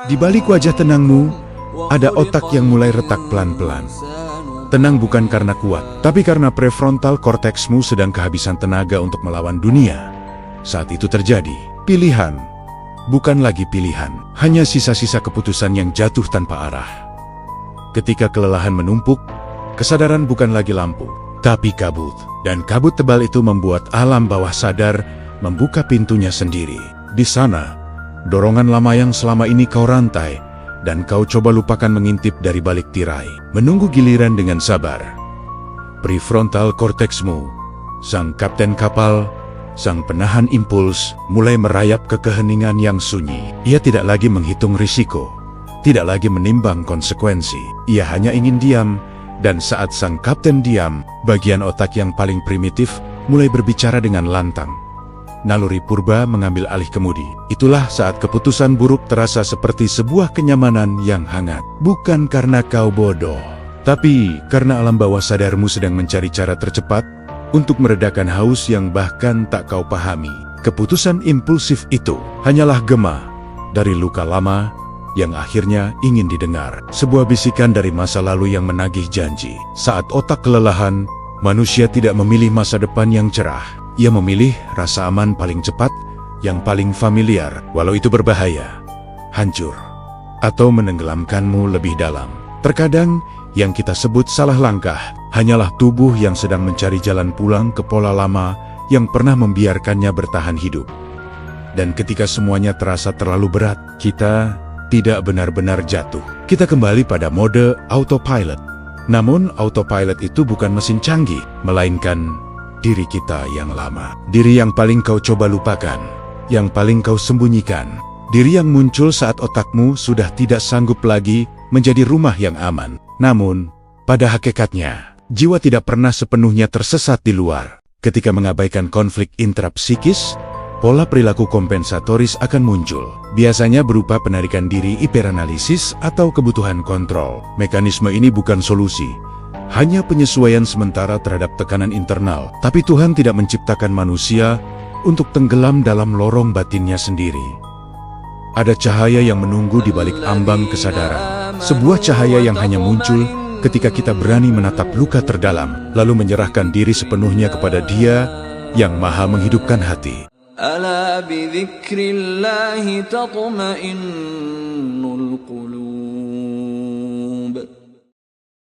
Di balik wajah tenangmu, ada otak yang mulai retak pelan-pelan. Tenang bukan karena kuat, tapi karena prefrontal korteksmu sedang kehabisan tenaga untuk melawan dunia. Saat itu terjadi, pilihan bukan lagi pilihan, hanya sisa-sisa keputusan yang jatuh tanpa arah. Ketika kelelahan menumpuk, kesadaran bukan lagi lampu, tapi kabut. Dan kabut tebal itu membuat alam bawah sadar membuka pintunya sendiri. Di sana, dorongan lama yang selama ini kau rantai, dan kau coba lupakan mengintip dari balik tirai, menunggu giliran dengan sabar. Prefrontal korteksmu, sang kapten kapal, sang penahan impuls, mulai merayap ke keheningan yang sunyi. Ia tidak lagi menghitung risiko, tidak lagi menimbang konsekuensi. Ia hanya ingin diam, dan saat sang kapten diam, bagian otak yang paling primitif mulai berbicara dengan lantang. Naluri purba mengambil alih kemudi. Itulah saat keputusan buruk terasa seperti sebuah kenyamanan yang hangat. Bukan karena kau bodoh, tapi karena alam bawah sadarmu sedang mencari cara tercepat untuk meredakan haus yang bahkan tak kau pahami. Keputusan impulsif itu hanyalah gema dari luka lama yang akhirnya ingin didengar. Sebuah bisikan dari masa lalu yang menagih janji. Saat otak kelelahan, manusia tidak memilih masa depan yang cerah. Ia memilih rasa aman paling cepat, yang paling familiar, walau itu berbahaya, hancur, atau menenggelamkanmu lebih dalam. Terkadang, yang kita sebut salah langkah, hanyalah tubuh yang sedang mencari jalan pulang ke pola lama yang pernah membiarkannya bertahan hidup. Dan ketika semuanya terasa terlalu berat, kita tidak benar-benar jatuh. Kita kembali pada mode autopilot. Namun, autopilot itu bukan mesin canggih, melainkan diri kita yang lama. Diri yang paling kau coba lupakan, yang paling kau sembunyikan. Diri yang muncul saat otakmu sudah tidak sanggup lagi menjadi rumah yang aman. Namun, pada hakikatnya, jiwa tidak pernah sepenuhnya tersesat di luar. Ketika mengabaikan konflik intrapsikis, pola perilaku kompensatoris akan muncul. Biasanya berupa penarikan diri hiperanalisis atau kebutuhan kontrol. Mekanisme ini bukan solusi, hanya penyesuaian sementara terhadap tekanan internal. Tapi Tuhan tidak menciptakan manusia untuk tenggelam dalam lorong batinnya sendiri. Ada cahaya yang menunggu di balik ambang kesadaran. Sebuah cahaya yang hanya muncul ketika kita berani menatap luka terdalam, lalu menyerahkan diri sepenuhnya kepada Dia yang Maha menghidupkan hati. Ala bidzikrillahi tatma'innul qulub.